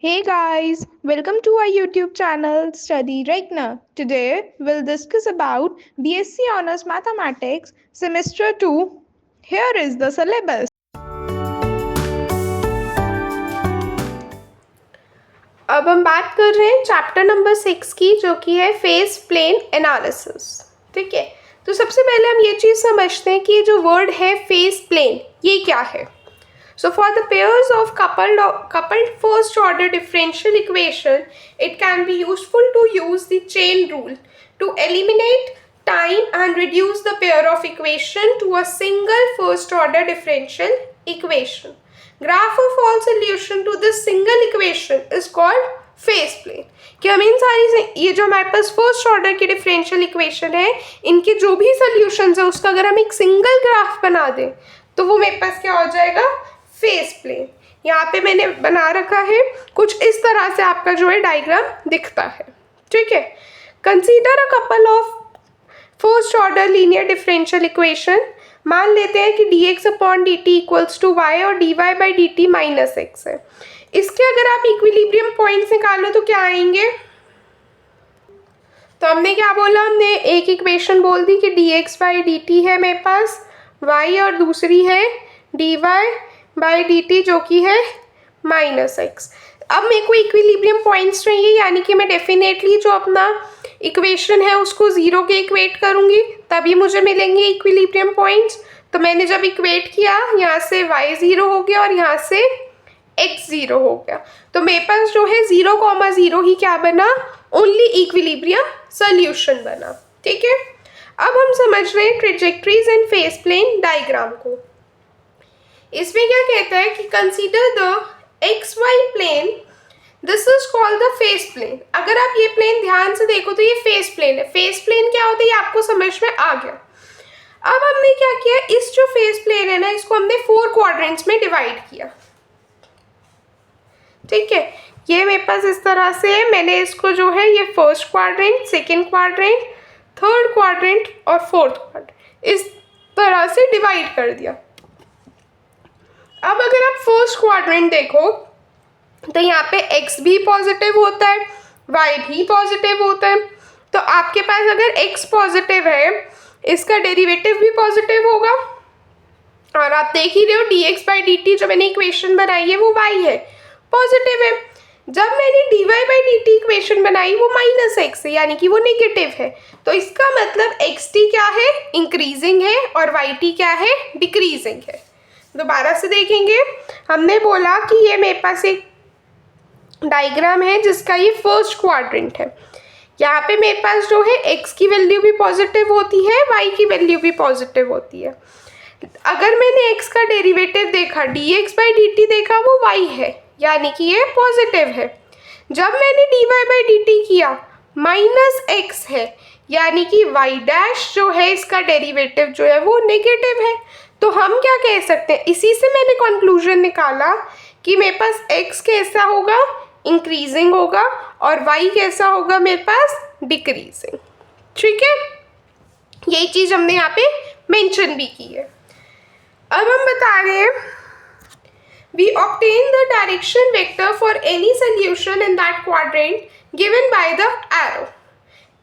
Hey guys, welcome to our YouTube channel Study Regna. Today we'll discuss about BSc Honors Mathematics Semester 2. Here is the syllabus. अब हम बात कर रहे हैं chapter number 6 की, जो कि है फेस प्लेन एनालिसिस। ठीक है, तो सबसे पहले हम ये चीज़ समझते हैं कि जो वर्ड है फेस प्लेन, ये क्या है। So for the pairs of coupled first order differential equation, it can be useful to use the chain rule to eliminate time and reduce the pair of equation to a single first order differential equation. Graph of all solution to this single equation is called phase plane. कि हम इन सारी ये जो हमारे पास first order की differential equation है, इनके जो भी सोल्यूशंस है उसका अगर हम एक सिंगल ग्राफ बना दें तो वो मेरे पास क्या हो जाएगा, फेस प्लेन। यहाँ पे मैंने बना रखा है कुछ इस तरह से, आपका जो है डायग्राम दिखता है। ठीक है, consider a couple of first order linear differential equation. मान लेते हैं कि dx upon dt equals to y और dy by dt minus x है। इसके अगर आप इक्विलिब्रियम पॉइंट्स निकालो तो क्या आएंगे। तो हमने क्या बोला, हमने एक इक्वेशन बोल दी कि dx बाई dt है मेरे पास y और दूसरी है dy बाई dt जो कि है माइनस एक्स। अब मेरे को इक्विलिब्रियम पॉइंट्स चाहिए, यानी कि मैं डेफिनेटली जो अपना इक्वेशन है उसको ज़ीरो के इक्वेट करूँगी, तभी मुझे मिलेंगे इक्विलिब्रियम पॉइंट्स। तो मैंने जब इक्वेट किया, यहाँ से y ज़ीरो हो गया और यहाँ से x ज़ीरो हो गया, तो मेरे पास जो है 0,0 ही क्या बना, ओनली इक्विलिब्रियम सोल्यूशन बना। ठीक है, अब हम समझ रहे हैं trajectories in phase plane diagram को। इसमें क्या कहता है कि consider the x y plane, this is called the phase plane. अगर आप ये प्लेन ध्यान से देखो तो ये फेस प्लेन है। फेस प्लेन क्या होता है ये आपको समझ में आ गया। अब हमने क्या किया, इस जो फेस प्लेन है ना, इसको हमने 4 क्वाड्रेंट्स में डिवाइड किया। ठीक है, ये मेरे पास इस तरह से है। मैंने इसको जो है ये first quadrant, second quadrant, third quadrant और फोर्थ क्वाड्रेंट इस तरह से डिवाइड कर दिया। अब अगर आप फर्स्ट क्वाड्रेंट देखो तो यहाँ पे x भी पॉजिटिव होता है, y भी पॉजिटिव होता है। तो आपके पास अगर x पॉजिटिव है, इसका डेरिवेटिव भी पॉजिटिव होगा। और आप देख ही रहे हो dx बाई dt जो मैंने इक्वेशन बनाई है वो y है, पॉजिटिव है। जब मैंने dy बाई dt इक्वेशन बनाई वो माइनस एक्स है, यानी कि वो नेगेटिव है। तो इसका मतलब xt क्या है, इंक्रीजिंग है, और yt क्या है, डिक्रीजिंग है। दोबारा से देखेंगे, हमने बोला कि ये मेरे पास एक डायग्राम है जिसका ये फर्स्ट क्वाड्रेंट है। यहाँ पे मेरे पास जो है x की वैल्यू भी पॉजिटिव होती है, y की वैल्यू भी पॉजिटिव होती है। अगर मैंने x का डेरिवेटिव देखा, dx बाई dt देखा, वो y है, यानी कि ये पॉजिटिव है। जब मैंने dy बाई dt किया, माइनस एक्स है, यानी कि y डैश जो है इसका डेरिवेटिव जो है वो नेगेटिव है। तो हम क्या कह सकते हैं, इसी से मैंने कंक्लूजन निकाला कि मेरे पास x कैसा होगा, इंक्रीजिंग होगा, और y कैसा होगा मेरे पास, डिक्रीजिंग। ठीक है, यही चीज़ हमने यहाँ पे मेंशन भी की है। अब हम बता रहे हैं, we obtain the direction vector for any solution in that quadrant given by the arrow।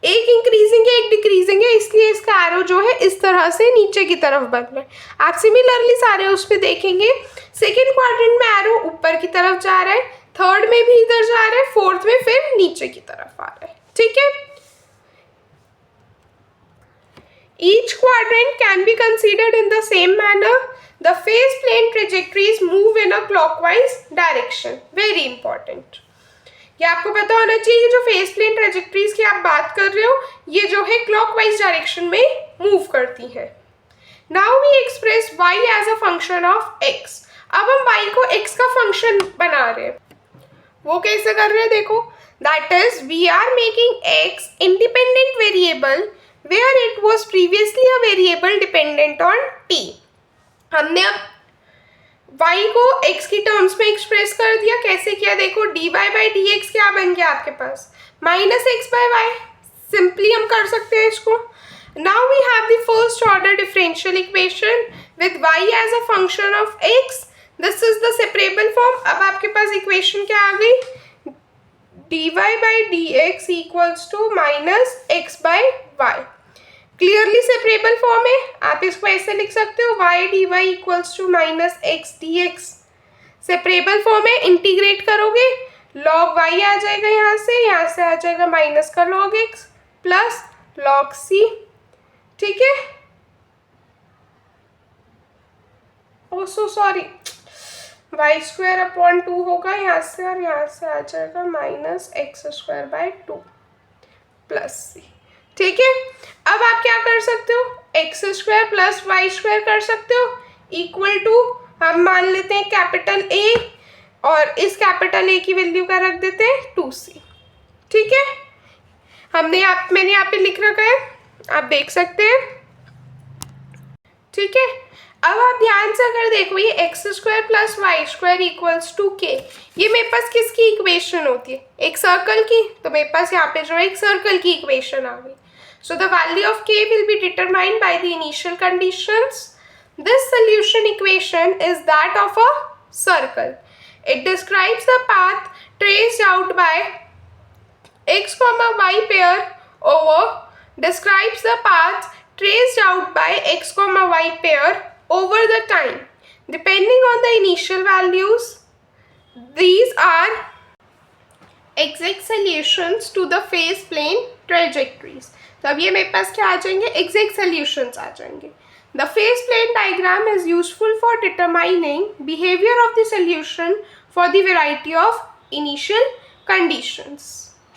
एक इंक्रीजिंग है, एक डिक्रीजिंग है, इसलिए इसका एरो जो है इस तरह से नीचे की तरफ बन रहा है। आप सिमिलरली सारे उस पर देखेंगे, सेकेंड क्वाड्रेंट में एरो ऊपर की तरफ जा रहा है, थर्ड में भी इधर जा रहा है, फोर्थ में फिर नीचे की तरफ आ रहा है। ठीक है, each quadrant can be considered in the same manner. The phase plane trajectories move in a clockwise direction. Very important, ये आपको पता होना चाहिए। जो फेस प्लेन ट्रेजेक्ट्रीज की आप बात कर रहे हो, ये जो है क्लॉकवाइज डायरेक्शन में मूव करती है। Now we express y as a function of x। अब हम y को x का फंक्शन बना रहे हैं। वो कैसे कर रहे हैं देखो, that is we are making x independent variable where it was previously a variable dependent on t। हमने अब y को x की टर्म्स में एक्सप्रेस कर दिया। कैसे किया देखो, dy बाई dx क्या बन गया आपके पास, minus x by y. Simply हम कर सकते हैं इसको। Now we have the first order differential equation with y as a function of x। This is the separable form. अब आपके पास इक्वेशन क्या आ गई, dy by d x equals to minus x by y. Clearly separable form है, आप इसको ऐसे लिख सकते हो y dy equals to minus x d x. Separable form है, इंटीग्रेट करोगे log y आ जाएगा, यहाँ से आ जाएगा माइनस का log x plus log c। ठीक है, oh so sorry, y square upon 2 होगा यहाँ से, और यहाँ से आ जाएगा minus x square by 2 plus c. ठीक है, अब आप क्या कर सकते हो, x square plus y square कर सकते हो, इक्वल टू हम मान लेते हैं कैपिटल ए, और इस कैपिटल ए की वैल्यू का रख देते हैं 2c। ठीक है, मैंने यहाँ पे लिख रखा है, आप देख सकते हैं। ठीक है, अब आप ध्यान से अगर देखो, ये x square plus y square equals to k, ये मेरे पास किसकी इक्वेशन होती है, एक सर्कल की। तो मेरे पास यहाँ पे जो है एक सर्कल की इक्वेशन आ गई। सो द वैल्यू ऑफ के will be determined by the initial conditions. This solution equation is that of a circle. It describes the path traced out by x, y pair over describes the path traced out by x, y pair over the time. Depending on the initial values, these are exact solutions to the phase plane trajectories. तो अब ये मेरे पास क्या आ जाएंगे, exact solutions आ जाएंगे। The phase plane diagram is useful for determining behavior of the solution for the variety of initial conditions.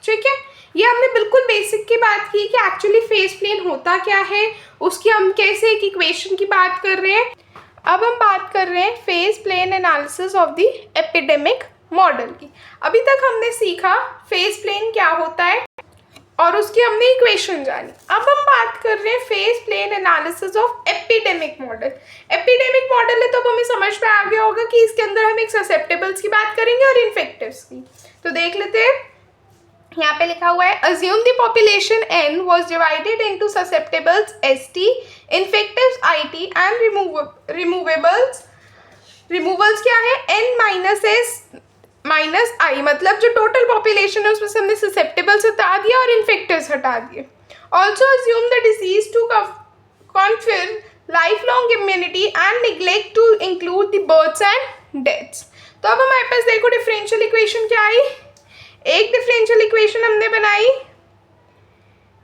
ठीक है, ये हमने बिल्कुल बेसिक की बात की कि एक्चुअली फेस प्लेन होता क्या है, उसकी हम कैसे एक इक्वेशन की बात कर रहे हैं। अब हम बात कर रहे हैं phase plane analysis of the epidemic model की। अभी तक हमने सीखा फेस प्लेन क्या होता है और उसकी हमने इक्वेशन जानी। अब हम बात कर रहे हैं phase plane analysis of epidemic model. Epidemic model है तो अब हमें समझ में आ गया होगा कि इसके अंदर हम एक ससेप्टेबल्स की बात करेंगे और इन्फेक्टिव्स की। तो देख लेते हैं, यहाँ पे लिखा हुआ है assume the population n was divided into susceptibles st, infectives it and removals क्या है n minus s minus i, मतलब जो टोटल पॉपुलेशन है उसमें से हमने susceptibles हटा दिया और infectives हटा दिए। Also assume the disease to confer lifelong immunity and neglect to include the births and deaths। तो अब हमारे पास देखो डिफरेंशियल इक्वेशन क्या आई, एक डिफरेंशियल इक्वेशन हमने बनाई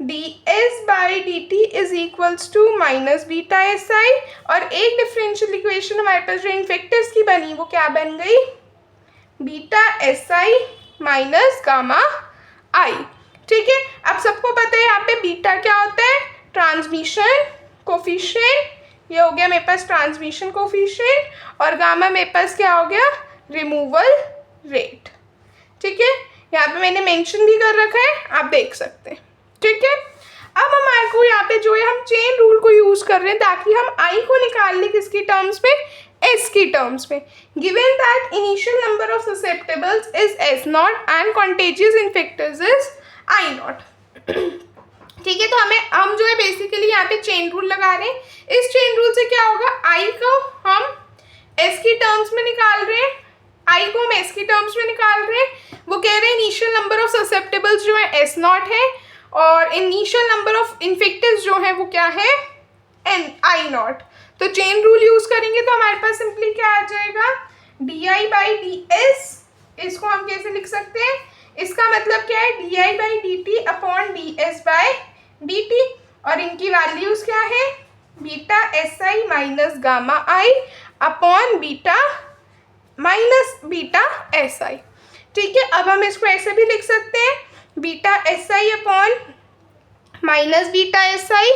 ds by d t is equals to minus beta s i, और एक डिफरेंशियल इक्वेशन हमारे पास जो इन्फेक्टिव्स की बनी वो क्या बन गई, बीटा एस आई माइनस गामा आई। ठीक है, अब सबको पता है यहाँ पे बीटा क्या होता है, ट्रांसमिशन कोफिशिएंट, ये हो गया मेरे पास ट्रांसमिशन कोफिशिएंट, और गामा मेरे पास क्या हो गया, रिमूवल रेट। ठीक है, यहाँ पे मैंने मेंशन भी कर रखा है, आप देख सकते हैं। ठीक है, अब हमारे को यहाँ पे जो है हम चेन रूल को यूज कर रहे हैं ताकि हम आई को निकाल लें किसकी टर्म्स में, एस की टर्म्स में। Given that initial number of susceptibles is s naught and contagious infectives is I naught. ठीक है, तो हम जो है बेसिकली यहाँ पे चेन रूल लगा रहे हैं। इस चेन रूल से क्या होगा, आई को हम एस की टर्म्स में निकाल रहे हैं, आई को हम एस की टर्म्स में निकाल रहे हैं। वो कह रहे हैं इनिशियल नंबर ऑफ ससेप्टेबल्स जो है एस नॉट है, और इनिशियल नंबर ऑफ इन्फेक्टिव्स जो है वो क्या है, एन आई नॉट। तो चेन रूल यूज करेंगे तो हमारे पास सिंपली क्या आ जाएगा, D i by d S. इसको हम कैसे लिख सकते हैं, इसका मतलब क्या है, D i by d T upon D s by d T, और इनकी वैल्यूज क्या है, बीटा एस आई माइनस गामा आई upon beta minus beta s आई। ठीक है, अब हम इसको ऐसे भी लिख सकते हैं, बीटा एस आई अपॉन माइनस बीटा एस आई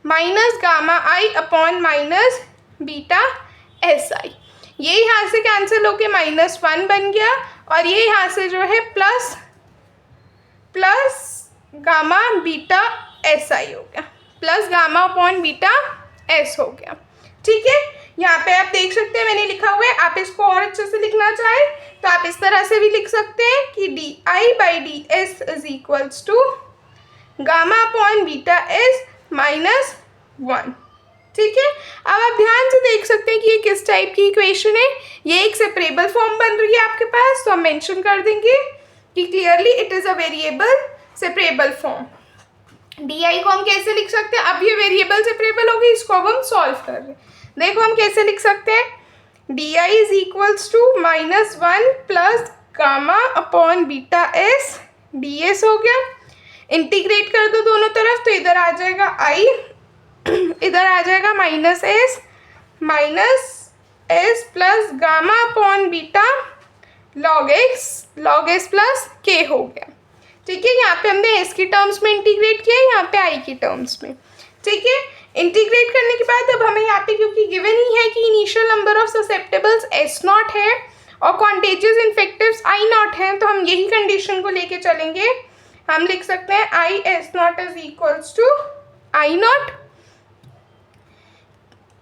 माइनस गामा आई अपॉन माइनस बीटा एस आई। ये यहाँ से कैंसिल होके -1 बन गया, और ये यहाँ से जो है प्लस गामा बीटा एस आई हो गया, plus gamma upon beta S हो गया। ठीक है, यहाँ पे आप देख सकते हैं मैंने लिखा हुआ है, आप इसको और अच्छे से लिखना चाहें तो आप इस तरह से भी लिख सकते हैं कि d i by d s is equals to gamma upon beta s -1। ठीक है, अब आप ध्यान से देख सकते हैं कि ये किस टाइप की इक्वेशन है, ये एक सेपरेबल फॉर्म बन रही है आपके पास, तो हम मेंशन कर देंगे कि clearly it is a variable separable form. D को हम कैसे लिख सकते हैं, अब ये वेरिएबल सेपरेबल होगी, इसको अब हम सॉल्व कर रहे हैं। देखो हम कैसे लिख सकते हैं, d i is equals to -1 plus gamma upon beta s d s हो गया। इंटीग्रेट कर दो दोनों तरफ तो इधर आ जाएगा आई, इधर आ जाएगा -s plus gamma upon beta log S plus के हो गया। ठीक है, यहाँ पे हमने एस की टर्म्स में इंटीग्रेट किया, यहाँ पे आई की टर्म्स में। ठीक है, इंटीग्रेट करने के बाद अब हमें यहाँ पे क्योंकि गिवन ही है कि इनिशियल नंबर ऑफ ससेप्टेबल्स S0 है और कॉन्टेजियस इन्फेक्टिव्स I0 है, तो हम यही कंडीशन को लेके चलेंगे। हम लिख सकते हैं IS0 is equals to I0।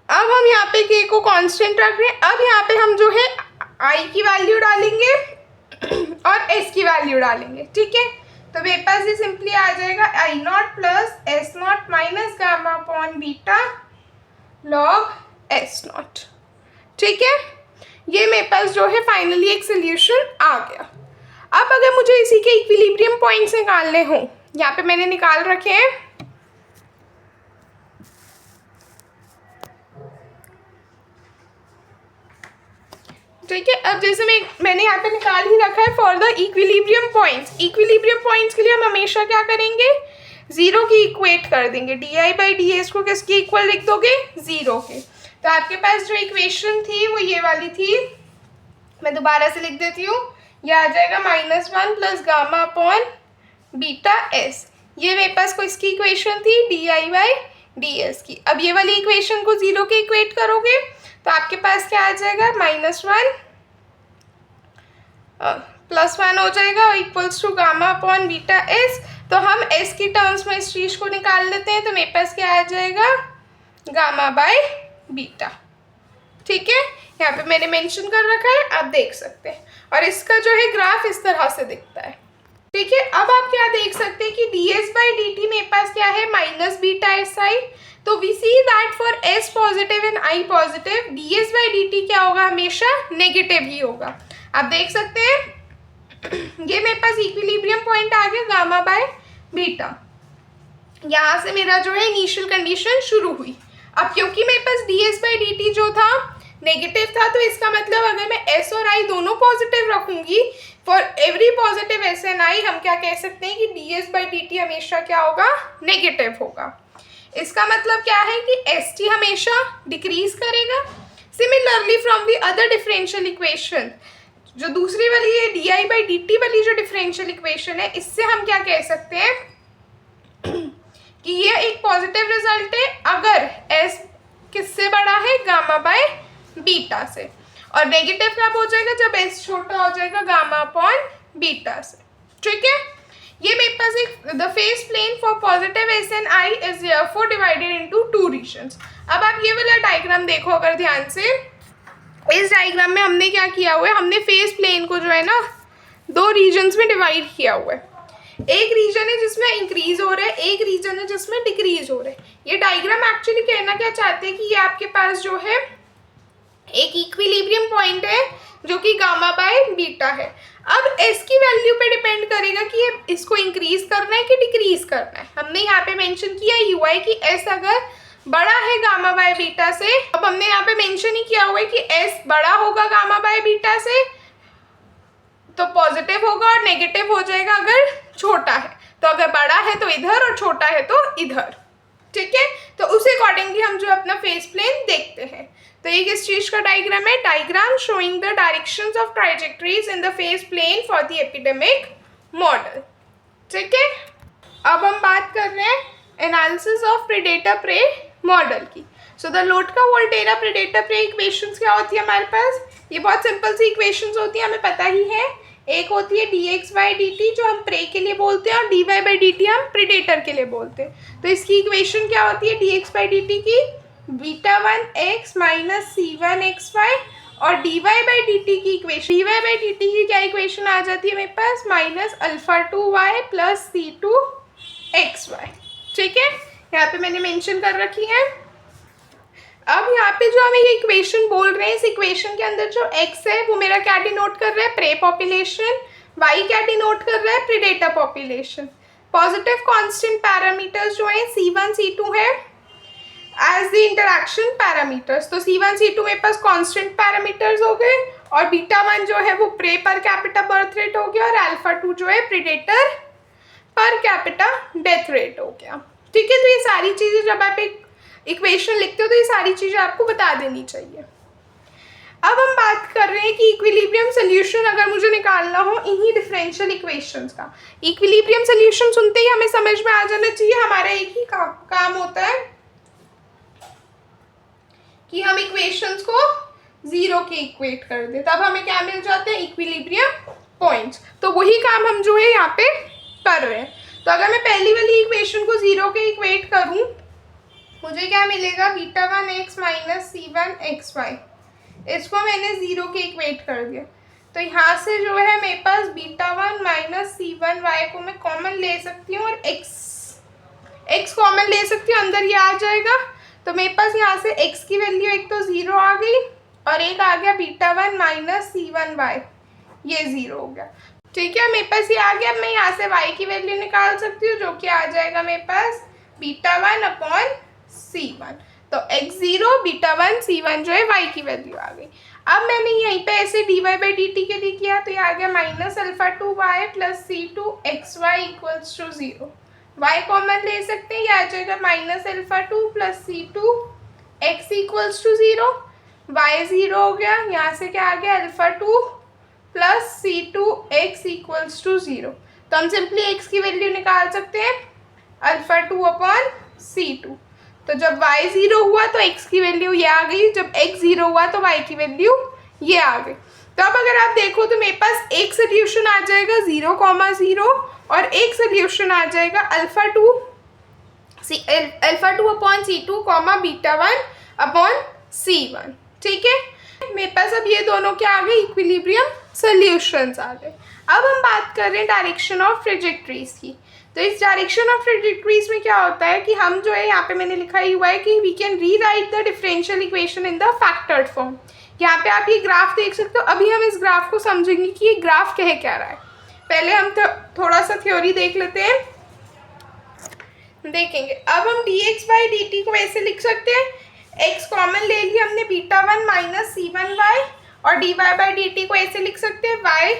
अब हम यहाँ पे के को कांस्टेंट रख रहे हैं। अब यहाँ पे हम जो है I की वैल्यू डालेंगे और S की वैल्यू डालेंगे। ठीक है, तो मेरे पास ये सिंपली आ जाएगा I0 plus S0 minus gamma upon beta log S0। ठीक है, ये मेरे पास जो है फाइनली एक सोल्यूशन आ गया। अब अगर मुझे इसी के इक्विलिब्रियम पॉइंट्स निकालने हों, यहाँ पे मैंने निकाल रखे हैं। ठीक है, अब जैसे मैंने यहाँ पे निकाल ही रखा है for the equilibrium points. Equilibrium points के लिए हम हमेशा क्या करेंगे, जीरो की इक्वेट कर देंगे। D i by d S को किसकी इक्वल लिख दोगे, जीरो के। तो आपके पास जो इक्वेशन थी वो ये वाली थी, मैं दोबारा से लिख देती हूँ। ये आ जाएगा -1 plus gamma upon beta S. ये मेरे पास को इसकी इक्वेशन थी D i by d S की। अब ये वाली इक्वेशन को जीरो के इक्वेट करोगे तो आपके पास क्या आ जाएगा, -1 +1 हो जाएगा और equals to gamma upon beta s. तो हम एस की टर्म्स में इस चीज़ को निकाल लेते हैं, तो मेरे पास क्या आ जाएगा, गामा बाय बीटा। ठीक है, यहाँ पे मैंने मेंशन कर रखा है, आप देख सकते हैं। और इसका जो है ग्राफ इस तरह से दिखता है। ठीक है, अब आप क्या देख सकते हैं कि d s by d t मेरे पास क्या है, माइनस बीटा एस आई। तो we see that for s positive and i positive d s by d t क्या होगा, हमेशा नेगेटिव ही होगा। आप देख सकते हैं ये मेरे पास इक्विलिब्रियम पॉइंट आ गया गामा बाय बीटा। यहाँ से मेरा जो है इनिशियल कंडीशन शुरू हुई। अब क्योंकि मेरे पास d s by d t जो था नेगेटिव था, तो इसका मतलब अगर मैं एस और आई दोनों पॉजिटिव रखूंगी, for every positive s and आई हम क्या कह सकते हैं कि d s by d T हमेशा क्या होगा, नेगेटिव होगा। इसका मतलब क्या है कि एस टी हमेशा डिक्रीज करेगा। Similarly from the other differential equation, जो दूसरी वाली है D i by d T वाली जो डिफरेंशियल इक्वेशन है, इससे हम क्या कह सकते हैं कि ये एक पॉजिटिव रिजल्ट है अगर एस किससे बड़ा है, गामा बाय बीटा से। और नेगेटिव कब हो जाएगा, जब एस छोटा हो जाएगा गामा अपॉन बीटा से। ठीक है, ये मेरे पास एक the phase plane for positive s and i is therefore divided into 2 regions. अब आप ये वाला डायग्राम देखो अगर ध्यान से, इस डायग्राम में हमने क्या किया हुआ है, हमने फेस प्लेन को जो है ना 2 रीजन्स में डिवाइड किया हुआ है। एक रीजन है जिसमें इंक्रीज हो रहा है, एक रीजन है जिसमें डिक्रीज हो रहा है। ये डायग्राम एक्चुअली कहना क्या चाहते हैं कि ये आपके पास जो है एक इक्विलिब्रियम पॉइंट है जो कि गामा बाय बीटा है। अब एस की वैल्यू पे डिपेंड करेगा कि ये इसको इंक्रीज करना है कि डिक्रीज करना है। हमने यहाँ पे मेंशन किया हुआ है कि एस अगर बड़ा है गामा बाय बीटा से, अब हमने यहाँ पे मेंशन ही किया हुआ है कि एस बड़ा होगा गामा बाय बीटा से तो पॉजिटिव होगा और नेगेटिव हो जाएगा अगर छोटा है। तो अगर बड़ा है तो इधर और छोटा है तो इधर। ठीक है, तो उस अकॉर्डिंगली हम जो अपना फेस प्लेन देखते हैं। तो ये किस चीज का डायग्राम है, diagram showing the directions of trajectories in the phase plane for the epidemic model. ठीक है, अब हम बात कर रहे हैं analysis of predator prey model की। So the Lotka Volterra predator prey equations क्या होती है हमारे पास, ये बहुत सिंपल सी इक्वेशंस होती है, हमें पता ही है। एक होती है d x by d t जो हम प्रे के लिए बोलते हैं, और d y by d t हम प्रेडेटर के लिए बोलते हैं। तो इसकी इक्वेशन क्या होती है d x by d T की, β1 x माइनस c1 xy, और dy बाई डी टी की equation, dy by d T की क्या इक्वेशन आ जाती है मेरे पास, -α2y प्लस c2 xy। ठीक है, यहाँ पे मैंने मेंशन कर रखी है। अब यहाँ पे जो हमें ये इक्वेशन बोल रहे हैं, इस इक्वेशन के अंदर जो x है वो मेरा क्या डिनोट कर रहा है, प्रे पॉपुलेशन, y क्या डिनोट कर रहा है? Predator population. Positive constant parameters जो है C1 C2 है एज द इंटरैक्शन पैरामीटर्स। तो C1 C2 मेरे पास कांस्टेंट पैरामीटर्स हो गए और β1 जो है वो pray per capita birth rate हो गया और α2 जो है predator per capita death rate हो गया। ठीक है, तो ये सारी चीज़ें जब आप एक इक्वेशन लिखते हो तो ये सारी चीज़ें आपको बता देनी चाहिए। अब हम बात कर रहे हैं कि इक्विलिब्रियम सोल्यूशन अगर मुझे निकालना हो इन्हीं डिफरेंशियल इक्वेशंस का। इक्विलिब्रियम सोल्यूशन सुनते ही हमें समझ में आ जाना चाहिए हमारा एक ही काम होता है कि हम इक्वेशंस को जीरो के इक्वेट कर दे, तब हमें क्या मिल जाते हैं? Equilibrium points. तो वही काम हम जो है यहाँ पे कर रहे हैं। तो अगर मैं पहली वाली इक्वेशन को जीरो के इक्वेट करूँ, मुझे क्या मिलेगा? β1x minus C1xy। इसको मैंने जीरो के इक्वेट कर दिया, तो यहाँ से जो है मेरे पास β1 माइनस C1y को मैं कॉमन ले सकती हूँ और x कॉमन ले सकती हूँ, अंदर ये आ जाएगा। तो मेरे पास यहाँ से x की वैल्यू एक तो ज़ीरो आ गई और एक आ गया β1 माइनस C1y, ये ज़ीरो हो गया। ठीक है, मेरे पास ये आ गया। अब मैं यहाँ से y की वैल्यू निकाल सकती हूँ जो कि आ जाएगा मेरे पास β1 अपॉन C1। तो x0 β1 C1 जो है y की वैल्यू आ गई। अब मैंने यहीं पे ऐसे dy/dt के लिए किया तो ये आ गया minus α2y plus C2xy equals to 0। y common ले सकते हैं, ये आ जाएगा minus α2 plus C2x equals to 0। y 0 हो गया, यहाँ से क्या आ गया? α2 प्लस C2x इक्वल्स टू 0। तो हम सिंपली x की वैल्यू निकाल सकते हैं α2 अपॉन C2। तो जब y 0 हुआ तो x की वैल्यू ये आ गई, जब x 0 हुआ तो y की वैल्यू ये आ गई। तो अब अगर आप देखो तो मेरे पास एक सोल्यूशन आ जाएगा 0,0 और एक सोल्यूशन आ जाएगा α2 अपॉन C2 β1 अपॉन C1। ठीक है, मेरे पास अब ये दोनों क्या आ गए? इक्विलिब्रियम सोल्यूशंस आ गए। अब हम बात कर रहे हैं डायरेक्शन ऑफ ट्रेजेक्टरीज की। तो इस डायरेक्शन ऑफ ट्रेजेक्टरीज में क्या होता है कि हम जो है यहाँ पे मैंने लिखा हुआ है कि we can rewrite the differential equation in the factored form. यहाँ पे आप ये ग्राफ देख सकते हो। अभी हम इस ग्राफ को समझेंगे कि ये ग्राफ कह क्या रहा है। पहले हम थोड़ा सा थ्योरी देख लेते हैं, देखेंगे। अब हम dx/dt को ऐसे लिख सकते हैं, x कॉमन ले लिया हमने β1 माइनस C1y और dy/dt को ऐसे लिख सकते हैं y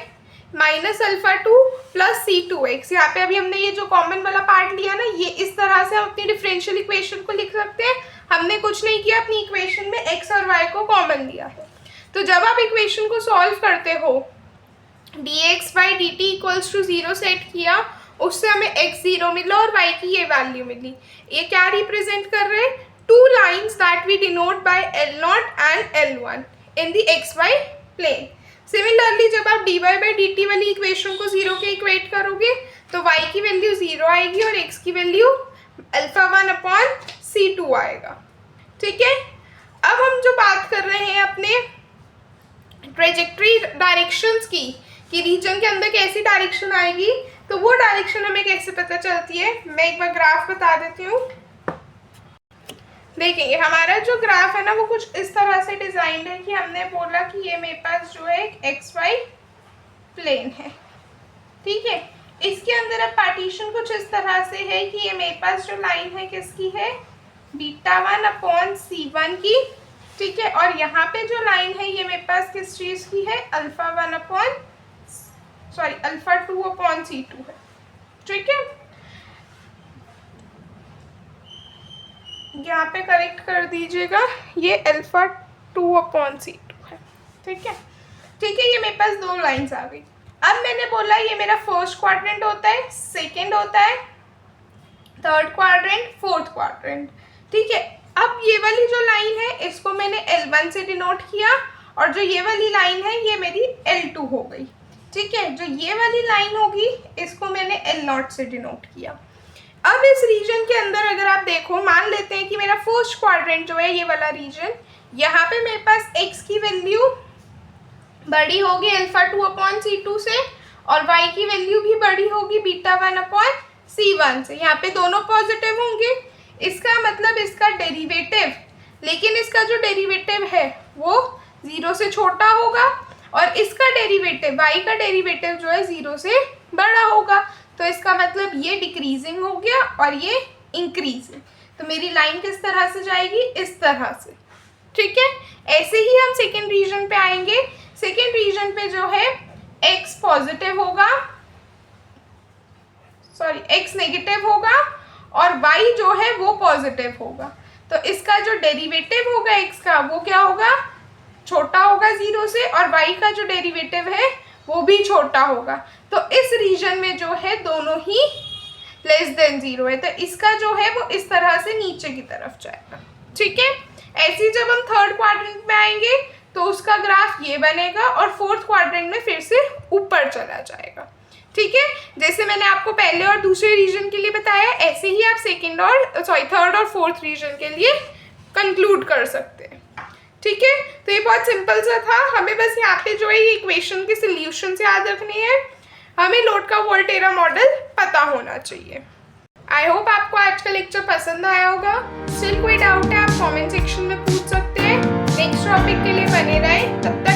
माइनस α2 प्लस C2x। यहाँ पे अभी हमने ये जो कॉमन वाला पार्ट लिया ना, ये इस तरह से हम अपनी डिफरेंशियल इक्वेशन को लिख सकते हैं। हमने कुछ नहीं किया, अपनी इक्वेशन में x और y को कॉमन लिया है। तो जब आप इक्वेशन को सॉल्व करते हो, dx/dt इक्वल्स टू 0 सेट किया, उससे हमें x0 मिला और y की ये वैल्यू मिली। ये क्या रिप्रेजेंट कर रहे हैं? Two lines that we denote by L0 and L1 in the xy plane. Similarly जब आप dy/dt वाली इक्वेशन को 0 के इक्वेट करोगे तो y की वैल्यू 0 आएगी और x की वैल्यू α1 अपॉन C2 आएगा। ठीक है, अब हम जो बात कर रहे हैं अपने ट्रेजेक्टरी डायरेक्शंस की, कि रीजन के अंदर कैसी डायरेक्शन आएगी, तो वो डायरेक्शन हमें कैसे पता चलती है, मैं एक बार ग्राफ बता देती हूँ। देखेंगे हमारा जो ग्राफ है ना वो कुछ इस तरह से डिजाइन है कि हमने बोला कि ये मेरे पास जो है एक XY प्लेन है। ठीक है, इसके अंदर अब पार्टीशन कुछ इस तरह से है कि ये मेरे पास जो लाइन है किसकी है? β1 अपॉन C1 की। ठीक है, और यहाँ पे जो लाइन है ये मेरे पास किस चीज़ की है? α2 अपॉन C2 है। ठीक है, यहाँ पे करेक्ट कर दीजिएगा, ये α2 अपॉन C2 है। ठीक है, ठीक है, ये मेरे पास दो लाइंस आ गई। अब मैंने बोला ये मेरा फर्स्ट क्वाड्रेंट होता है, सेकंड होता है, थर्ड क्वाड्रेंट, फोर्थ क्वाड्रेंट। ठीक है, अब ये वाली जो लाइन है इसको मैंने L1 से डिनोट किया और जो ये वाली लाइन है ये मेरी L2 हो गई। ठीक है, जो ये वाली लाइन होगी इसको मैंने L0 से डिनोट किया। अब इस रीजन के अंदर अगर आप देखो, मान लेते हैं कि मेरा फर्स्ट क्वाड्रेंट जो है ये वाला रीजन, यहाँ पे मेरे पास x की वैल्यू बड़ी होगी α2 अपॉन C2 से और y की वैल्यू भी बड़ी होगी β1 अपॉन C1 से। यहाँ पे दोनों पॉजिटिव होंगे, इसका मतलब इसका डेरिवेटिव, लेकिन इसका जो डेरिवेटिव है वो 0 से छोटा होगा और इसका डेरिवेटिव से y का डेरिवेटिव जो है 0 से बड़ा होगा, तो इसका मतलब ये डिक्रीजिंग हो गया और ये इंक्रीजिंग। तो मेरी लाइन किस तरह से जाएगी, इस तरह से, ठीक है। ऐसे ही हम सेकेंड रीजन पे आएंगे। सेकेंड रीजन पे जो है x पॉजिटिव होगा, सॉरी x नेगेटिव होगा और y जो है वो पॉजिटिव होगा। तो इसका जो डेरिवेटिव होगा x का वो क्या होगा, छोटा होगा 0 से, और y का जो डेरिवेटिव है वो भी छोटा होगा। तो इस रीजन में जो है दोनों ही लेस देन 0 है, तो इसका जो है वो इस तरह से नीचे की तरफ जाएगा, ठीक है। ऐसे ही जब हम थर्ड क्वाड्रेंट में आएंगे तो उसका ग्राफ ये बनेगा और फोर्थ क्वाड्रेंट में फिर से ऊपर चला जाएगा, ठीक है। जैसे मैंने आपको पहले और दूसरे रीजन के लिए बताया, ऐसे ही आप सेकंड और थर्ड और फोर्थ रीजन के लिए कंक्लूड कर सकते हैं, ठीक है। तो ये बहुत सिंपल सा था। हमें बस यहाँ पे जो है ये इक्वेशन के सोल्यूशन याद रखनी है। हमें लोड का वोल्टेरा मॉडल पता होना चाहिए। आई होप आपको आज का लेक्चर पसंद आया होगा। स्टिल कोई डाउट है आप कमेंट सेक्शन में पूछ सकते हैं। नेक्स्ट टॉपिक के लिए बने रहें। तब तक